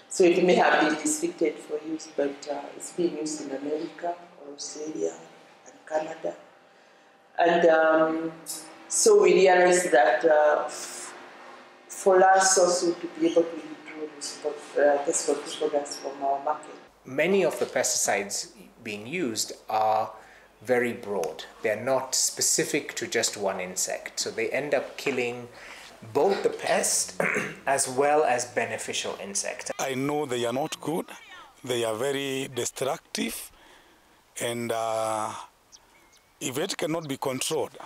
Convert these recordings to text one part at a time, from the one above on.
So it may have been restricted for use, but it's being used in America or Australia and Canada. And so we realized that for us also to be able to withdraw this products from our market. Many of the pesticides being used are very broad. They're not specific to just one insect. So they end up killing both the pest as well as beneficial insects. I know they are not good. They are very destructive. And if it cannot be controlled,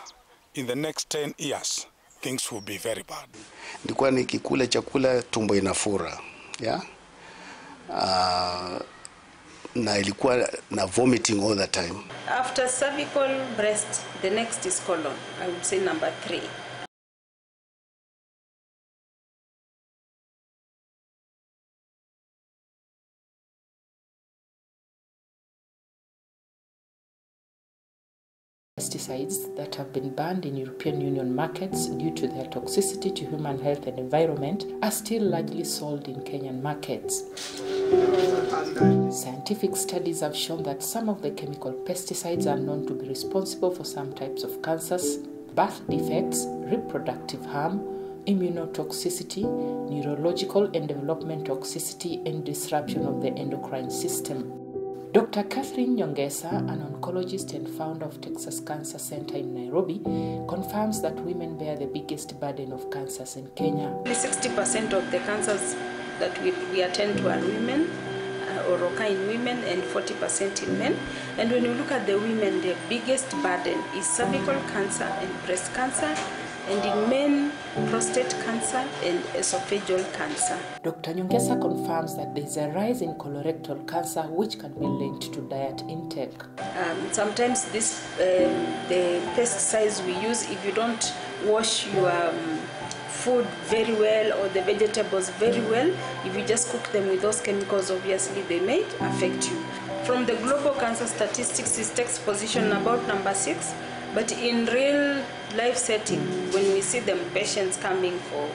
in the next 10 years, things will be very bad. Nilikuwa nikikula chakula tumbo inafura, yeah? Na ilikuwa na vomiting all the time. After cervical, breast, the next is colon. I would say number 3. Pesticides that have been banned in European Union markets due to their toxicity to human health and environment are still largely sold in Kenyan markets. Scientific studies have shown that some of the chemical pesticides are known to be responsible for some types of cancers, birth defects, reproductive harm, immunotoxicity, neurological and development toxicity, and disruption of the endocrine system. Dr. Catherine Nyongesa, an oncologist and founder of Texas Cancer Center in Nairobi, confirms that women bear the biggest burden of cancers in Kenya. 60% of the cancers that we attend to are women, or occur in women, and 40% in men. And when you look at the women, the biggest burden is cervical cancer and breast cancer, and in men, prostate cancer and esophageal cancer. Dr. Nyongesa confirms that there is a rise in colorectal cancer which can be linked to diet intake. Sometimes the pesticides we use, if you don't wash your food very well or the vegetables very well, if you just cook them with those chemicals, obviously they may affect you. From the global cancer statistics, it takes position about number 6. But in real life setting, when we see them patients coming for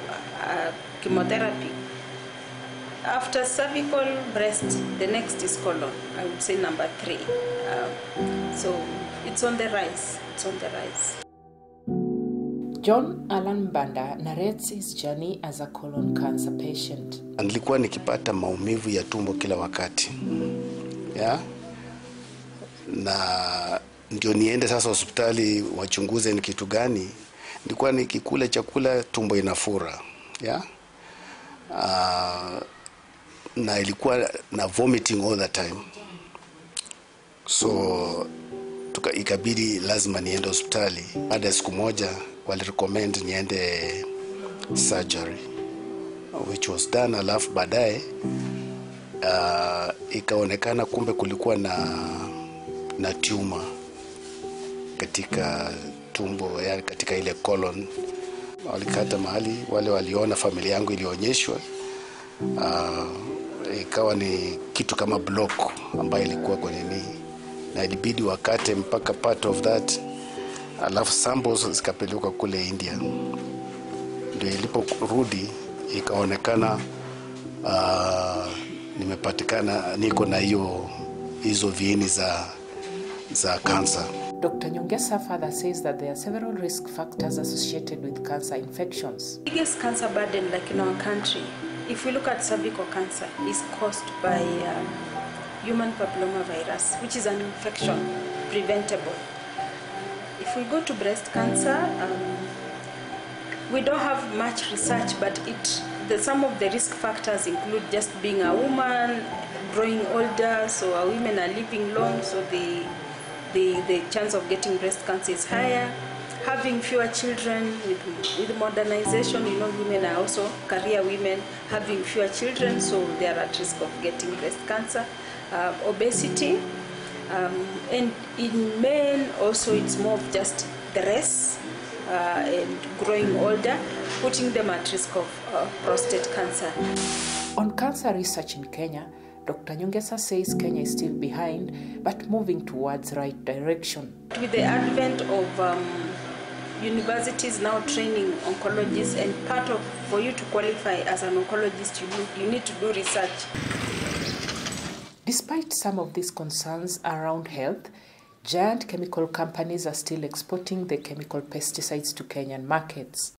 chemotherapy, after cervical, breast, the next is colon. I would say number 3. So it's on the rise. It's on the rise. John Alan Banda narrates his journey as a colon cancer patient. Nilikuwa nikipata maumivu ya tumbo kila wakati. Yeah? Na ndio niende sasa hospitali wachunguze ni kitu gani. Nilikuwa nikikula chakula tumbo inafura, yeah? Na ilikuwa na vomiting all the time. So ikabidi lazima niende hospitali. Baada ya siku moja wali recommend niende surgery, which was done. Alafu baadaye ikaonekana kumbe kulikuwa na tumor katika tumbo, yani katika ile colon. Walikata mahali, wale waliona, familia yangu ilionyeshwa, ikawa ni kitu kama block ambayo ilikuwa kwenye na ilibidi wakate mpaka part of that, alafu samples zikapelekwa kule India. Ndio iliporudi ikaonekana nimepatikana niko na hizo viini za cancer. Dr. Nyongesa further says that there are several risk factors associated with cancer infections. The biggest cancer burden, like in our country, if we look at cervical cancer, is caused by human papillomavirus, which is an infection, preventable. If we go to breast cancer, we don't have much research, but some of the risk factors include just being a woman, growing older, so our women are living long, so the chance of getting breast cancer is higher. Having fewer children with modernization, women are also career women, having fewer children, so they are at risk of getting breast cancer. Obesity, and in men also it's more of just the rest and growing older, putting them at risk of prostate cancer. On cancer research in Kenya, Dr. Nyongesa says Kenya is still behind, but moving towards right direction. With the advent of universities now training oncologists, and for you to qualify as an oncologist, you need to do research. Despite some of these concerns around health, giant chemical companies are still exporting the chemical pesticides to Kenyan markets.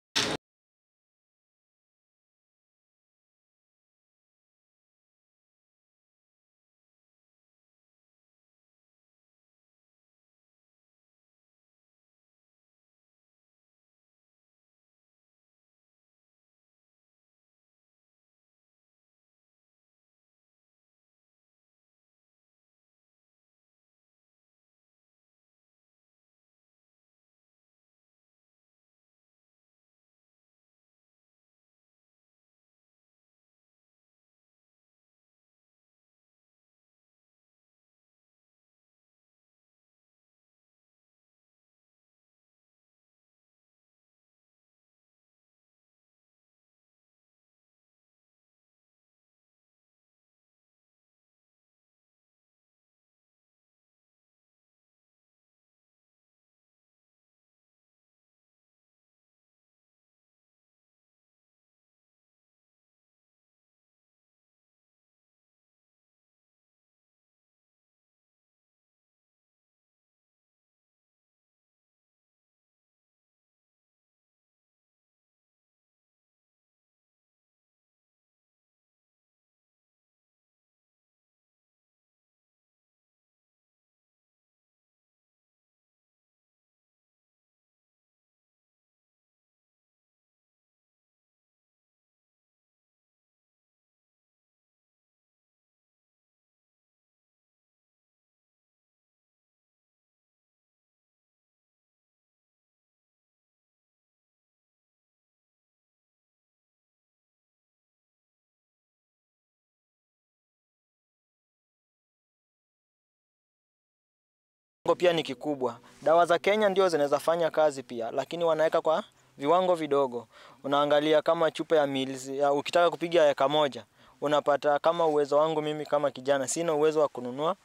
Pia ni kikubwa. Dawa za Kenya ndio zinaweza fanya kazi pia, lakini wanaweka kwa viwango vidogo. Unaangalia kama chupa ya mils, ukitaka kupiga eka moja, unapata kama uwezo wangu mimi kama kijana sina uwezo wa kununua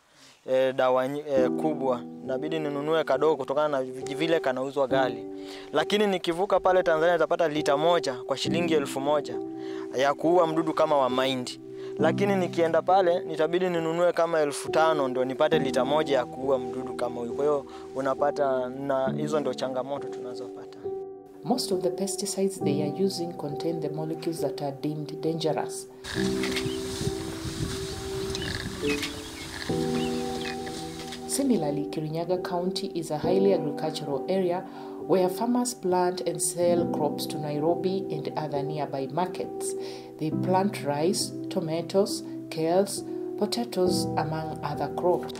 dawa kubwa. Inabidi ninunue kadogo kutokana na vile kanauzwa ghali. Lakini nikivuka pale Tanzania nitapata lita moja kwa shilingi 1000 ya kuua mdudu kama wa mahindi. Lakini nikienda pale nitabidi ninunue kama 5000 ndio nipate lita moja ya kuua mdudu kama huyo. Kwa hiyo unapata, na hizo ndio changamoto tunazopata. Most of the pesticides they are using contain the molecules that are deemed dangerous. Similarly, Kirinyaga County is a highly agricultural area where farmers plant and sell crops to Nairobi and other nearby markets. They plant rice, tomatoes, kales, potatoes, among other crops.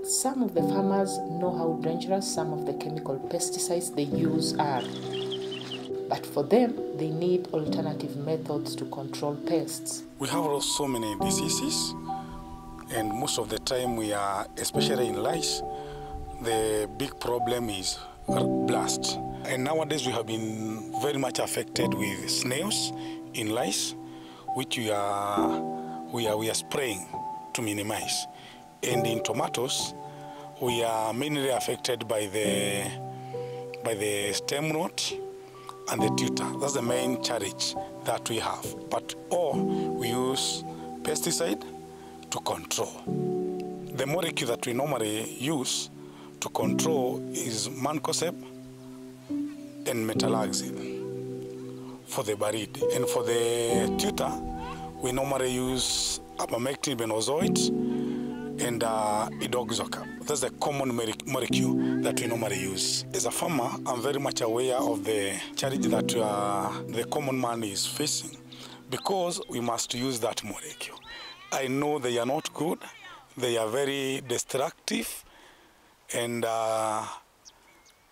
Some of the farmers know how dangerous some of the chemical pesticides they use are. But for them, they need alternative methods to control pests. We have so many diseases, and most of the time we are, especially in lice, the big problem is blast. And nowadays we have been very much affected with snails in lice, which we are spraying to minimize. And in tomatoes, we are mainly affected by the stem rot and the tutor. That's the main challenge that we have. But we use pesticide to control. The molecule that we normally use to control is mancozeb and metalaxyl for the barid. And for the tutor, we normally use abamectin benzoate and idoxocap. That's the common molecule that we normally use. As a farmer, I'm very much aware of the challenge that the common man is facing, because we must use that molecule. I know they are not good, they are very destructive, and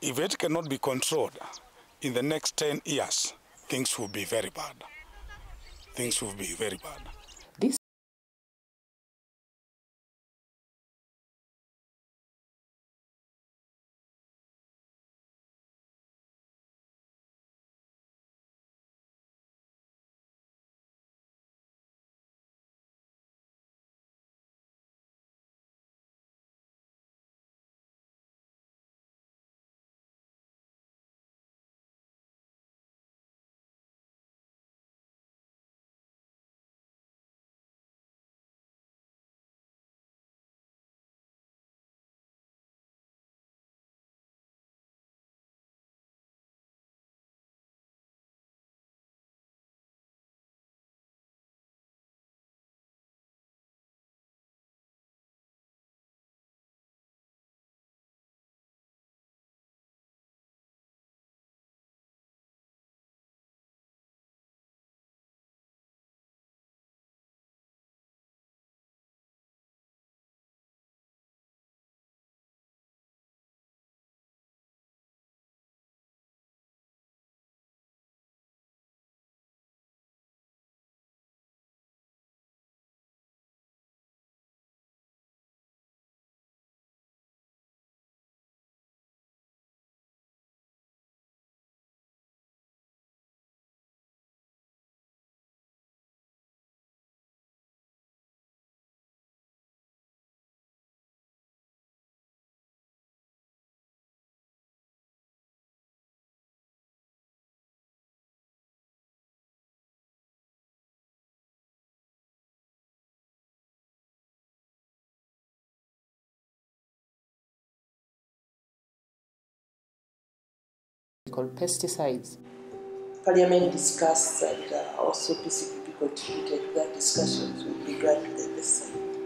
if it cannot be controlled, in the next 10 years, things will be very bad. Things will be very bad. agrochemical pesticides. Parliament discussed and also PCPP contributed to that discussions with regard to the pesticides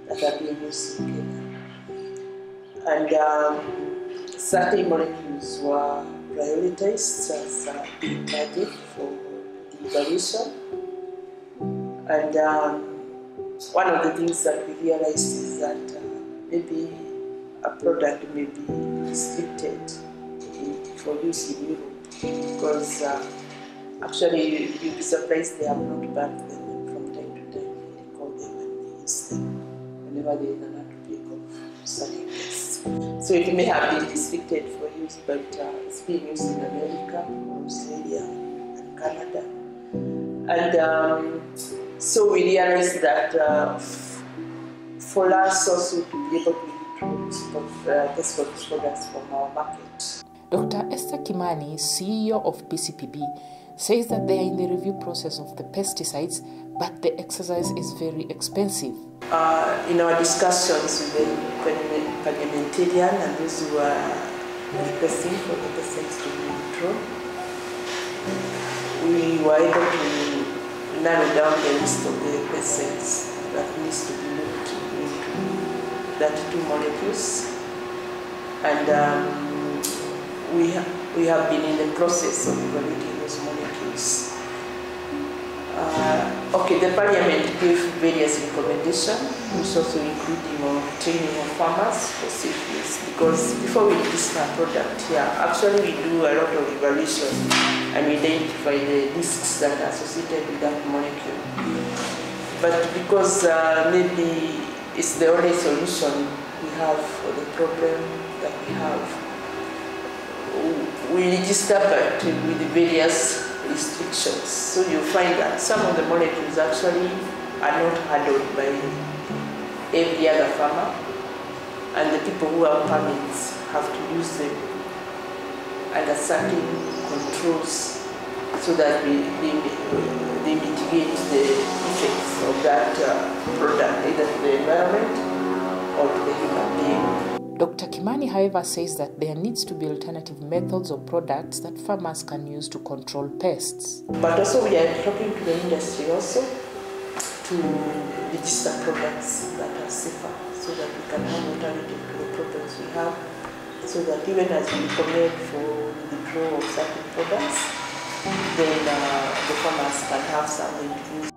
that are being used in Kenya. And certain molecules were prioritized as being targeted for the evaluation. And one of the things that we realized is that maybe a product may be restricted for use in Europe because actually you'll be surprised they have not banned them from time to time. They call them and they use them whenever there is an outbreak of certain pests. So it may have been restricted for use, but it's being used in America, Australia, and Canada. And so we realized that for us also to be able to introduce pest products from our market. Dr. Esther Kimani, CEO of PCPB, says that they are in the review process of the pesticides, but the exercise is very expensive. In our discussions with the parliamentarian and those who are requesting for the pesticides to be withdrawn, we were able to narrow down the list of the pesticides that needs to be moved into that 2 molecules. And we have been in the process of evaluating those molecules. The Parliament gave various recommendations, which also including training of farmers for safe use, because before we register a product here, actually we do a lot of evaluation and we identify the risks that are associated with that molecule. But because maybe it's the only solution we have for the problem that we have, we register but with the various restrictions. So you find that some of the molecules actually are not handled by every other farmer, and the people who have permits have to use them under certain controls so that they mitigate the effects of that product either to the environment or to the human being. Dr. Kimani, however, says that there needs to be alternative methods or products that farmers can use to control pests. But also we are talking to the industry also to register products that are safer so that we can have alternative to the products we have, so that even as we recommend for the withdrawal of certain products, then the farmers can have something to use